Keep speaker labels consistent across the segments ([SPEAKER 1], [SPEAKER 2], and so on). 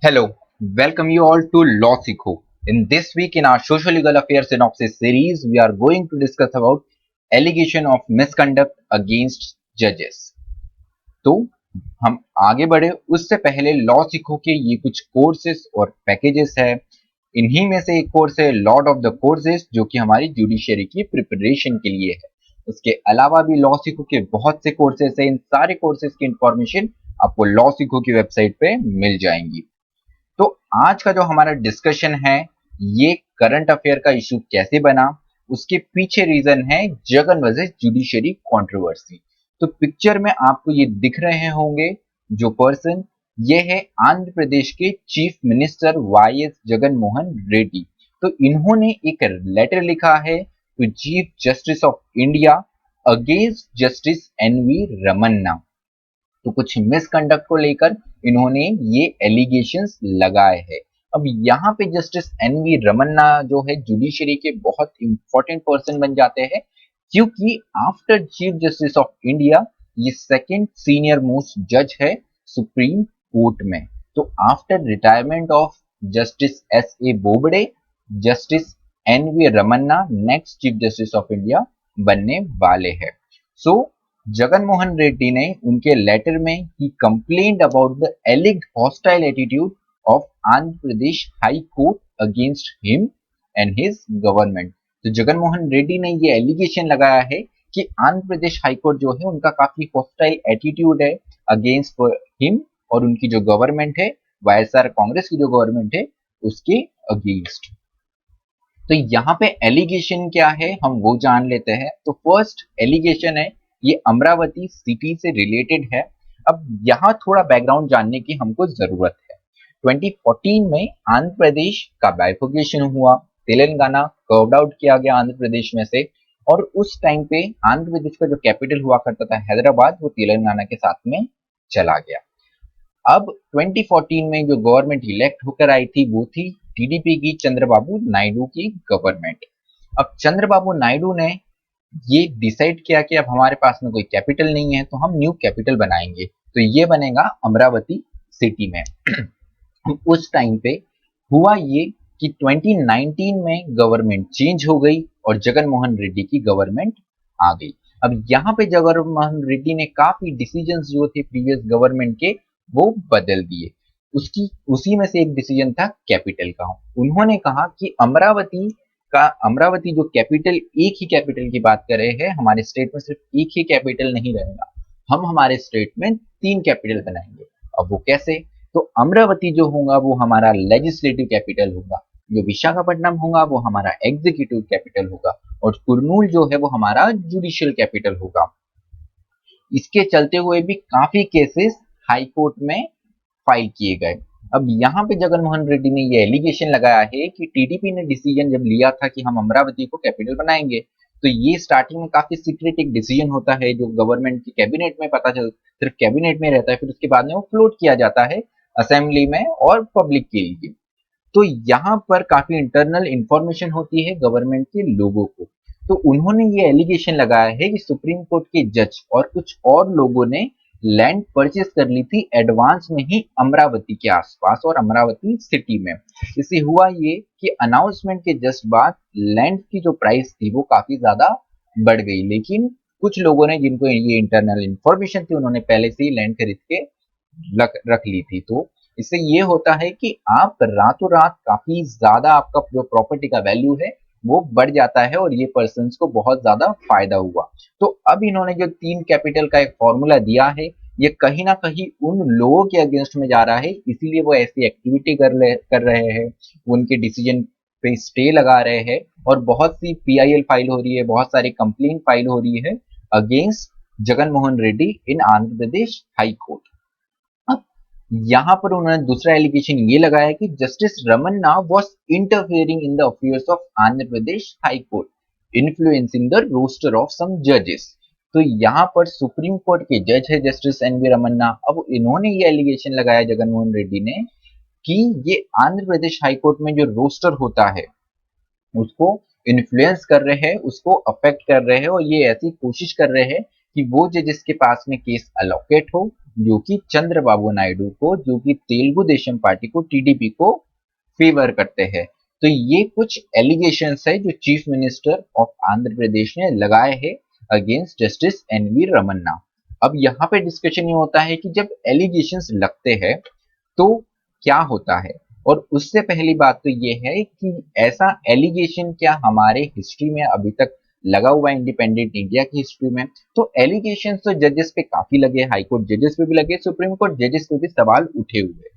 [SPEAKER 1] Hello, welcome you all to Law Sikho. In this week in our social legal affairs synopsis series, we are going to discuss about allegation of misconduct against judges. तो हम आगे बढ़े उससे पहले law सीखो के ये कुछ कोर्सेज और पैकेजेस है। इन्हीं में से एक कोर्स है लॉर्ड ऑफ द कोर्सेज जो कि हमारी जुडिशरी की प्रिपरेशन के लिए है। इसके अलावा भी लॉ सीखो के बहुत से कोर्सेज है। इन सारे कोर्सेज की इंफॉर्मेशन आपको लॉ सीखो की वेबसाइट पे मिल जाएंगी। तो आज का जो हमारा डिस्कशन है ये करंट अफेयर का इशू कैसे बना, उसके पीछे रीजन है जगन वर्सेस जुडिशरी कंट्रोवर्सी। तो पिक्चर में आपको ये दिख रहे होंगे जो पर्सन, ये है आंध्र प्रदेश के chief minister Y S Jagan Mohan Reddy. तो इन्होंने एक लेटर लिखा है to chief justice of India against justice N V Ramana. तो कुछ मिसकंडक्ट को लेकर इन्होंने ये एलिगेशंस लगाए हैं। अब यहाँ पे जस्टिस एन वी रमन्ना जो है जुडिशरी के बहुत इंपॉर्टेंट पर्सन बन जाते हैं, क्योंकि after chief justice of India ये सेकंड सीनियर मोस्ट जज है सुप्रीम कोर्ट में। तो after retirement of justice S A Bobde, justice N V Ramana next chief justice of India बनने वाले हैं। सो जगन मोहन रेड्डी ने उनके लेटर में ही complaint about the alleged hostile attitude of Andhra Pradesh high court against him and his government. तो जगन मोहन रेड्डी ने ये एलिगेशन लगाया है कि आंध्र प्रदेश हाई कोर्ट जो है उनका काफी हॉस्टाइल एटीट्यूड है अगेंस्ट हिम और उनकी जो गवर्नमेंट है वाईएसआर कांग्रेस की जो गवर्नमेंट है उसके अगेंस्ट। तो यहाँ पे एलिगेशन क्या है हम वो जान लेते हैं। तो फर्स्ट एलिगेशन है ये अमरावती सिटी से रिलेटेड है। अब यहाँ थोड़ा बैकग्राउंड जानने की हमको जरूरत है। 2014 में आंध्र प्रदेश का बाइफर्केशन हुआ, तेलंगाना कर्व्ड आउट किया गया आंध्र प्रदेश में से, और उस टाइम पे आंध्र प्रदेश का जो कैपिटल हुआ करता था हैदराबाद वो तेलंगाना के साथ में चला गया। अब 2014 में जो गवर्नमेंट इलेक्ट होकर आई थी वो थी टीडीपी की चंद्रबाबू नायडू की गवर्नमेंट। अब चंद्रबाबू नायडू ने ये डिसाइड किया कि अब हमारे पास में कोई कैपिटल नहीं है तो हम न्यू कैपिटल बनाएंगे, तो ये बनेगा अमरावती सिटी में। उस टाइम पे हुआ ये कि 2019 में गवर्नमेंट चेंज हो गई और जगन मोहन रेड्डी की गवर्नमेंट आ गई। अब यहाँ पे जगन मोहन रेड्डी ने काफी डिसीजंस जो थे प्रीवियस गवर्नमेंट के वो बदल दिए। उसकी उसी में से एक डिसीजन था कैपिटल का। उन्होंने कहा कि अमरावती जो कैपिटल, एक ही कैपिटल की बात कर रहे हैं, हमारे स्टेट में सिर्फ एक ही कैपिटल नहीं रहेगा, हम हमारे स्टेट में 3 कैपिटल बनाएंगे। अब वो कैसे? तो अमरावती जो होगा वो हमारा लेजिस्लेटिव कैपिटल होगा, जो विशाखापट्टनम होगा वो हमारा एग्जीक्यूटिव कैपिटल होगा, और कुरनूल जो है वो हमारा जुडिशियल कैपिटल होगा। इसके चलते हुए भी काफी केसेस हाई कोर्ट में फाइल किए गए। अब यहाँ पे जगन मोहन रेड्डी ने ये एलिगेशन लगाया है कि टीडीपी ने डिसीजन जब लिया था कि हम अमरावती को कैपिटल बनाएंगे, तो ये स्टार्टिंग में काफी सीक्रेट एक डिसीजन होता है जो गवर्नमेंट की कैबिनेट में पता चल सिर्फ कैबिनेट में रहता है, फिर उसके बाद में वो फ्लोट किया जाता है असेंबली में और पब्लिक के लिए। तो यहाँ पर काफी इंटरनल इंफॉर्मेशन होती है गवर्नमेंट के लोगों को। तो उन्होंने ये एलिगेशन लगाया है कि सुप्रीम कोर्ट के जज और कुछ और लोगों ने लैंड परचेस कर ली थी एडवांस में ही अमरावती के आसपास और अमरावती सिटी में। इससे हुआ ये कि अनाउंसमेंट के जस्ट बाद लैंड की जो प्राइस थी वो काफी ज्यादा बढ़ गई, लेकिन कुछ लोगों ने जिनको ये इंटरनल इंफॉर्मेशन थी उन्होंने पहले से ही लैंड खरीद के रख ली थी। तो इससे ये होता है कि आप रातों रात काफी ज्यादा आपका जो प्रॉपर्टी का वैल्यू है वो बढ़ जाता है और ये पर्सन को बहुत ज्यादा फायदा हुआ। तो अब इन्होंने जो 3 कैपिटल का एक फॉर्मूला दिया है ये कहीं ना कहीं उन लोगों के अगेंस्ट में जा रहा है, इसीलिए वो ऐसी एक्टिविटी कर रहे हैं, उनके डिसीजन पे स्टे लगा रहे हैं और बहुत सी पीआईएल फाइल हो रही है, बहुत सारी कंप्लेन फाइल हो रही है against Jagan Mohan Reddy in Andhra Pradesh high court. यहाँ पर उन्होंने दूसरा एलिगेशन ये लगाया कि justice Ramana was interfering in the affairs of Andhra Pradesh high court, influencing the roster of some जजेस। तो यहाँ पर सुप्रीम कोर्ट के जज है जस्टिस एन वी रमन्ना। अब इन्होंने ये एलिगेशन लगाया जगन मोहन रेड्डी ने कि ये आंध्र प्रदेश हाई कोर्ट में जो रोस्टर होता है उसको इन्फ्लुएंस कर रहे हैं, उसको अफेक्ट कर रहे हैं और ये ऐसी कोशिश कर रहे हैं कि वो जजेस के पास में केस अलोकेट हो जो कि चंद्रबाबू नायडू को, जो कि तेलुगु देशम पार्टी को, टीडीपी को फेवर करते हैं। तो ये कुछ एलिगेशंस है जो चीफ मिनिस्टर ऑफ आंध्र प्रदेश ने लगाए हैं अगेंस्ट जस्टिस एनवी रमन्ना। अब यहाँ पे डिस्कशन ये होता है कि जब एलिगेशंस लगते हैं तो क्या होता है, और उससे पहली बात तो ये है कि ऐसा एलिगेशन क्या हमारे हिस्ट्री में अभी तक लगा हुआ है, इंडिपेंडेंट इंडिया की हिस्ट्री में? तो एलिगेशन तो जजेस पे काफी लगे, हाई कोर्ट जजेस पे भी लगे, सुप्रीम कोर्ट जजेस पे भी सवाल उठे हुए हैं।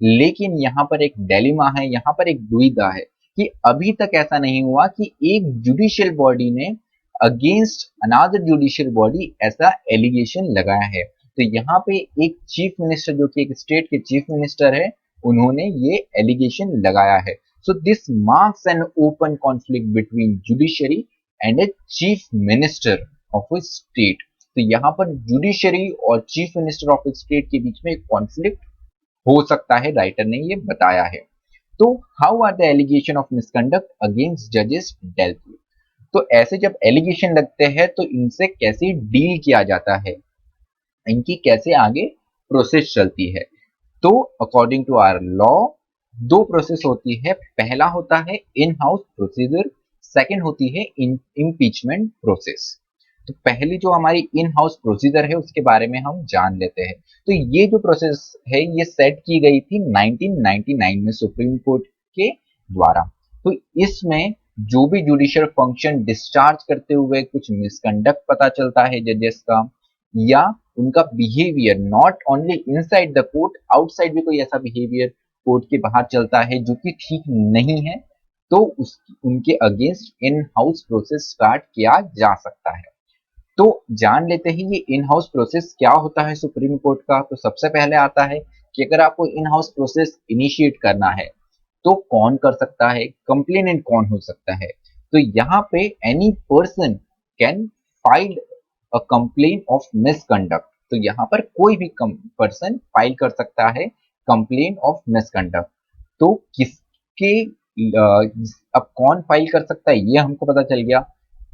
[SPEAKER 1] लेकिन यहाँ पर एक डिलेमा है, यहाँ पर एक दुविधा है कि अभी तक ऐसा नहीं हुआ कि एक जुडिशियल बॉडी ने अगेंस्ट अनदर जुडिशियल बॉडी ऐसा एलिगेशन लगाया है। तो यहाँ पे एक चीफ मिनिस्टर, जो कि एक स्टेट के चीफ मिनिस्टर है, उन्होंने ये एलिगेशन लगाया है। So this marks an open conflict between judiciary and a chief minister of A state. तो यहाँ पर जुडिशरी और chief minister of A state के बीच में एक कॉन्फ्लिक्ट हो सकता है, राइटर ने ये बताया है। तो how are the allegation of misconduct against जजेस डेल्ट विद? तो ऐसे जब एलिगेशन लगते हैं तो इनसे कैसे डील किया जाता है, इनकी कैसे आगे प्रोसेस चलती है? तो अकॉर्डिंग टू आवर लॉ दो प्रोसेस होती है। पहला होता है इन हाउस प्रोसीजर, सेकंड होती है इम्पीचमेंट प्रोसेस। तो पहली जो हमारी इन हाउस प्रोसीजर है उसके बारे में हम जान लेते हैं। तो ये जो प्रोसेस है ये सेट की गई थी 1999 में सुप्रीम कोर्ट के द्वारा। तो इसमें जो भी जुडिशियल फंक्शन डिस्चार्ज करते हुए कुछ मिसकंडक्ट पता चलता है जजेस का, या उनका behaviour not only inside the court, outside भी कोई ऐसा बिहेवियर कोर्ट के बाहर चलता है जो कि ठीक नहीं है, तो उनके against in house process start किया जा सकता है। तो जान लेते हैं ये इन हाउस प्रोसेस क्या होता है सुप्रीम कोर्ट का। तो सबसे पहले आता है कि अगर आपको इन हाउस प्रोसेस इनिशिएट करना है तो कौन कर सकता है, कंप्लेनेंट कौन हो सकता है? तो यहाँ पे any person can file a complain of misconduct. तो यहाँ पर कोई भी पर्सन फाइल कर सकता है कंप्लेन ऑफ मिसकंडक्ट। तो किसके अब कौन फाइल कर सकता है ये हमको पता चल गया।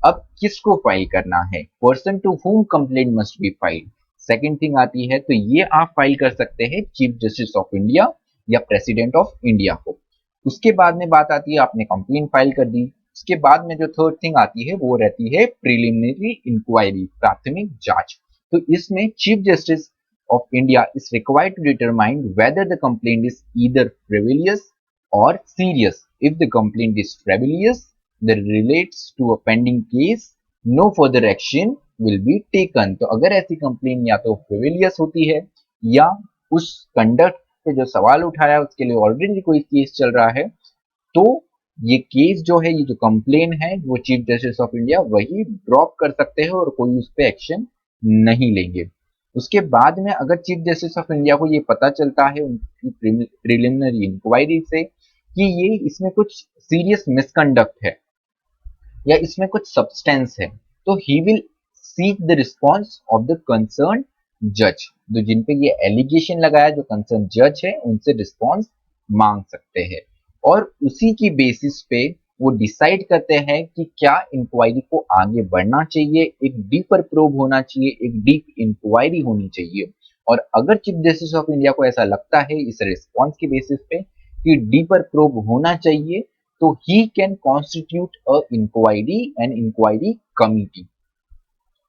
[SPEAKER 1] अब किसको फाइल करना है, person to whom complaint must be filed. Second thing आती है, तो ये आप फाइल कर सकते हैं चीफ जस्टिस ऑफ इंडिया या प्रेसिडेंट ऑफ इंडिया को। उसके बाद में बात आती है आपने कंप्लेन फाइल कर दी, उसके बाद में जो थर्ड थिंग आती है वो रहती है प्रिलिमिनरी इंक्वायरी, प्राथमिक जांच। तो इसमें chief justice of India is required to determine whether the complaint is either frivolous or serious. If the complaint is frivolous that relates to a pending case, no further action will be taken। तो अगर ऐसी complain या तो फ्रिविलियस होती है या उस conduct पे जो सवाल उठाया उसके लिए ऑलरेडी कोई केस चल रहा है, तो ये केस जो है, ये जो कंप्लेन है, वो चीफ जस्टिस ऑफ इंडिया वही ड्रॉप कर सकते हैं और कोई उस पर एक्शन नहीं लेंगे। उसके बाद में अगर चीफ जस्टिस ऑफ इंडिया को ये पता चलता है उनकी प्रिलिमिनरी इंक्वायरी से कि ये इसमें कुछ सीरियस मिसकंडक्ट है या इसमें कुछ सब्सटेंस है, तो he will seek the response of the concern जज। तो जिन पे ये एलिगेशन लगाया, जो कंसर्न जज है, उनसे रिस्पॉन्स मांग सकते हैं और उसी की बेसिस पे वो डिसाइड करते हैं कि क्या इंक्वायरी को आगे बढ़ना चाहिए, एक डीपर प्रोब होना चाहिए, एक डीप इंक्वायरी होनी चाहिए। और अगर चीफ जस्टिस ऑफ इंडिया को ऐसा लगता है इस रिस्पॉन्स की बेसिस पे कि डीपर प्रोब होना चाहिए, तो he can constitute a inquiry and inquiry committee।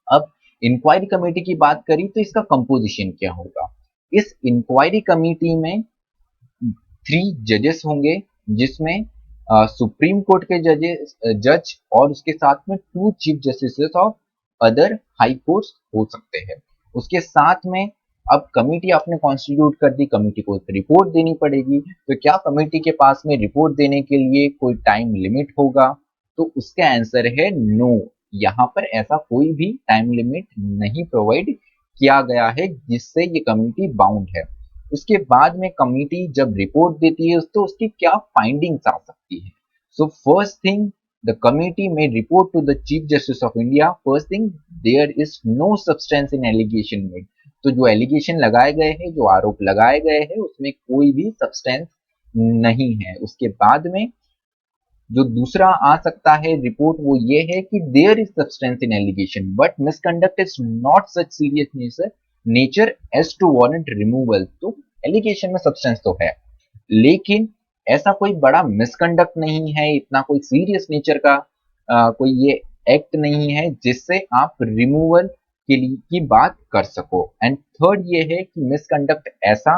[SPEAKER 1] अब इंक्वायरी कमेटी की बात करी तो इसका कंपोजिशन क्या होगा? इस इंक्वायरी कमेटी में 3 जजेस होंगे, जिसमें सुप्रीम कोर्ट के जज और उसके साथ में 2 chief justice of other high courts हो सकते हैं। उसके साथ में अब कमेटी आपने कॉन्स्टिट्यूट कर दी, कमेटी को रिपोर्ट देनी पड़ेगी। तो क्या कमेटी के पास में रिपोर्ट देने के लिए कोई टाइम लिमिट होगा? तो उसका आंसर है नो। यहाँ पर ऐसा कोई भी टाइम लिमिट नहीं प्रोवाइड किया गया है जिससे ये कमेटी बाउंड है। उसके बाद में कमेटी जब रिपोर्ट देती है तो उसकी क्या फाइंडिंग्स आ सकती है? So first thing, the committee may report to the chief justice of India. First thing, there is no substance in allegation made. तो जो एलिगेशन लगाए गए हैं, जो आरोप लगाए गए हैं, उसमें कोई भी सब्सटेंस नहीं है। उसके बाद में जो दूसरा आ सकता है रिपोर्ट वो ये है कि there is substance in allegation but misconduct is not such serious nature as to warrant removal. तो एलिगेशन में सब्सटेंस तो है, लेकिन ऐसा कोई बड़ा मिसकंडक्ट नहीं है, इतना कोई सीरियस नेचर का कोई ये एक्ट नहीं है जिससे आप रिमूवल के लिए की बात कर सको। एंड थर्ड ये है कि मिसकंडक्ट ऐसा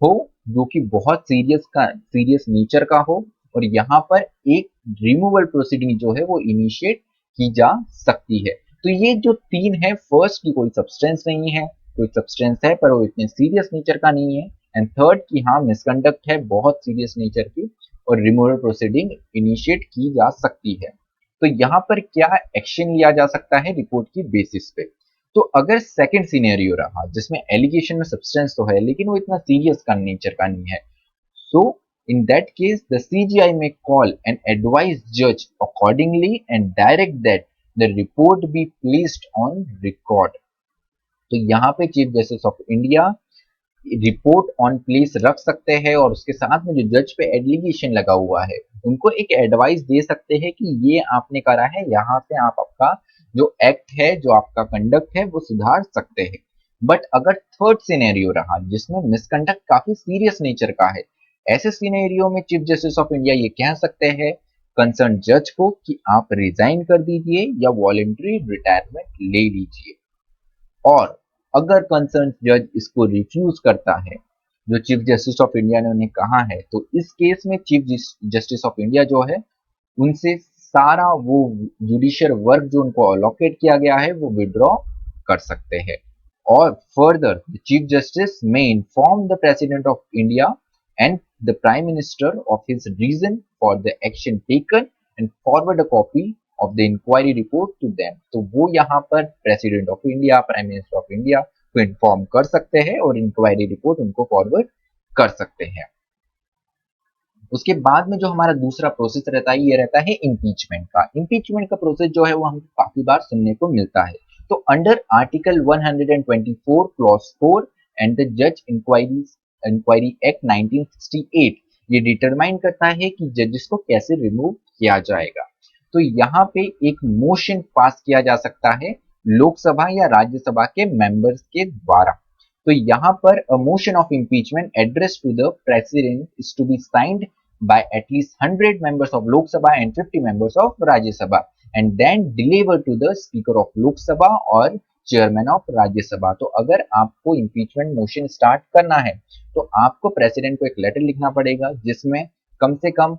[SPEAKER 1] हो जो कि बहुत सीरियस नेचर का हो और यहाँ पर एक रिमूवल प्रोसीडिंग जो है वो इनिशिएट की जा सकती है। तो ये जो तीन है, फर्स्ट की कोई सब्सटेंस नहीं है, कोई सब्सटेंस है पर वो इतने सीरियस नेचर का नहीं है, एंड थर्ड की हाँ मिसकंडक्ट है बहुत सीरियस नेचर की और रिमूवल प्रोसीडिंग इनिशिएट की जा सकती है। तो यहाँ पर क्या एक्शन लिया जा सकता है रिपोर्ट की बेसिस पे। तो अगर सेकंड सिनेरियो रहा जिसमें एलिगेशन में सब्सटेंस तो है लेकिन वो इतना सीरियस का नेचर का नहीं है, so in that case the CGI may call and advise judge accordingly and direct that the report be placed on record। तो यहाँ पे chief justice of India report on place रख सकते हैं और उसके साथ में जो जज पे एलिगेशन लगा हुआ है उनको एक एडवाइस दे सकते हैं कि ये आपने करा है, यहाँ से आप आपका जो एक्ट है, जो आपका कंडक्ट है वो सुधार सकते हैं। बट अगर थर्ड सिनेरियो रहा जिसमें मिसकंडक्ट काफी सीरियस नेचर का है, ऐसे सिनेरियो में चीफ जस्टिस ऑफ इंडिया ये कह सकते हैं कंसर्न जज को कि आप रिजाइन कर दीजिए या वॉलेंट्री रिटायरमेंट ले लीजिए। और अगर कंसर्न जज इसको रिफ्यूज करता है जो चीफ जस्टिस ऑफ इंडिया ने उन्हें कहा है, तो इस केस में चीफ जस्टिस ऑफ इंडिया जो है उनसे सारा वो जुडिशियल वर्क जो उनको अलोकेट किया गया है वो विड्रॉ कर सकते हैं। और further chief justice may inform the president of India and the prime minister of his reason for the action taken and forward a copy of the inquiry report to them. तो वो यहाँ पर president of India, prime minister of India को inform कर सकते हैं और inquiry report उनको फॉरवर्ड कर सकते हैं। उसके बाद में जो हमारा दूसरा प्रोसेस रहता है ये रहता है इम्पीचमेंट का। इम्पीचमेंट का प्रोसेस जो है वो हमको काफी बार सुनने को मिलता है। तो under article 124 clause 4 and the जज इंक्वायरी एक्ट 1968 ये डिटरमाइन करता है कि जजेस को कैसे रिमूव किया जाएगा। तो यहाँ पे एक मोशन पास किया जा सकता है लोकसभा या राज्यसभा के मेंबर्स के द्वारा। तो यहाँ पर a motion of impeachment addressed to the president is to be signed by at least 100 members of Lok Sabha and 50 members of Rajya Sabha and then delivered to the speaker of Lok Sabha और chairman of Rajya Sabha. तो अगर आपको impeachment motion start करना है तो आपको president को एक लेटर लिखना पड़ेगा जिसमें कम से कम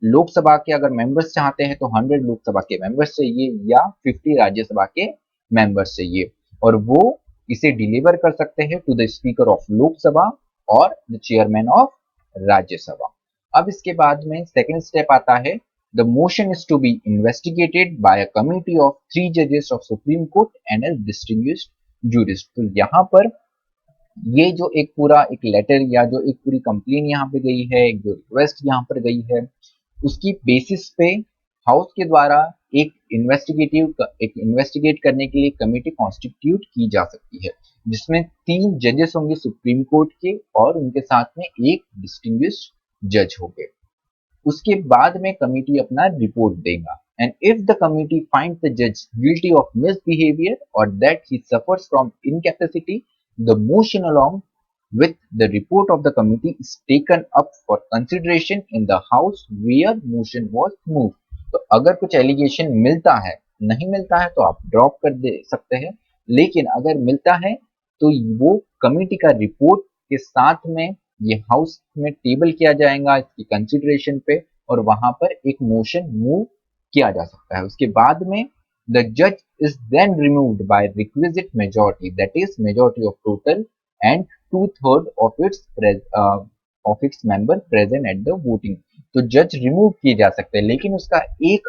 [SPEAKER 1] लोकसभा के अगर मेंबर्स चाहते हैं तो 100 लोकसभा के मेंबर्स चाहिए या 50 राज्यसभा के मेंबर्स चाहिए, और वो इसे डिलीवर कर सकते हैं to the speaker of Lok Sabha और द चेयरमैन ऑफ राज्यसभा। अब इसके बाद में सेकंड स्टेप आता है the motion is to be investigated by a committee of 3 जजेस of supreme court and a distinguished jurist. तो यहाँ पर ये जो एक पूरा एक लेटर या जो एक पूरी कंप्लेन यहाँ पे गई है, एक जो रिक्वेस्ट यहाँ पर गई है, उसकी बेसिस पे हाउस के द्वारा एक इन्वेस्टिगेट करने के लिए कमेटी कॉन्स्टिट्यूट की जा सकती है जिसमें 3 जजेस होंगे सुप्रीम कोर्ट के और उनके साथ में एक डिस्टिंग्विश्ड जज होंगे। उसके बाद में कमेटी अपना रिपोर्ट देगा and if the committee find the जज गिल्टी ऑफ मिसबिहेवियर और that he suffers from incapacity the motion along with the report of the committee is taken up for consideration in the house where motion was moved। तो अगर कुछ allegation मिलता है, नहीं मिलता है तो आप ड्रॉप कर दे सकते हैं, लेकिन अगर मिलता है तो वो कमेटी का रिपोर्ट के साथ में ये हाउस में टेबल किया जाएगा इसकी कंसिडरेशन पे और वहां पर एक मोशन मूव किया जा सकता है। उसके बाद में the judge is then removed by requisite majority, that is majority of total and 2/3 of its member present at the voting। तो जज रिमूव किए जा सकते हैं, लेकिन उसका एक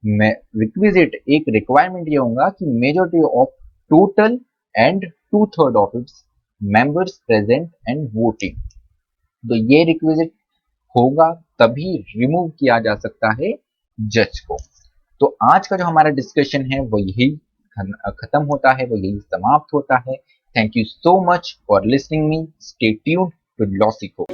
[SPEAKER 1] रिक्विजिट एक रिक्वायरमेंट ये होगा कि majority of total and 2/3 of its members present and voting. तो ये रिक्विजिट होगा तभी रिमूव किया जा सकता है जज को। तो आज का जो हमारा डिस्कशन है वो यही खत्म होता है, वो यही समाप्त होता है। Thank you so much for listening me. Stay tuned to Lossico।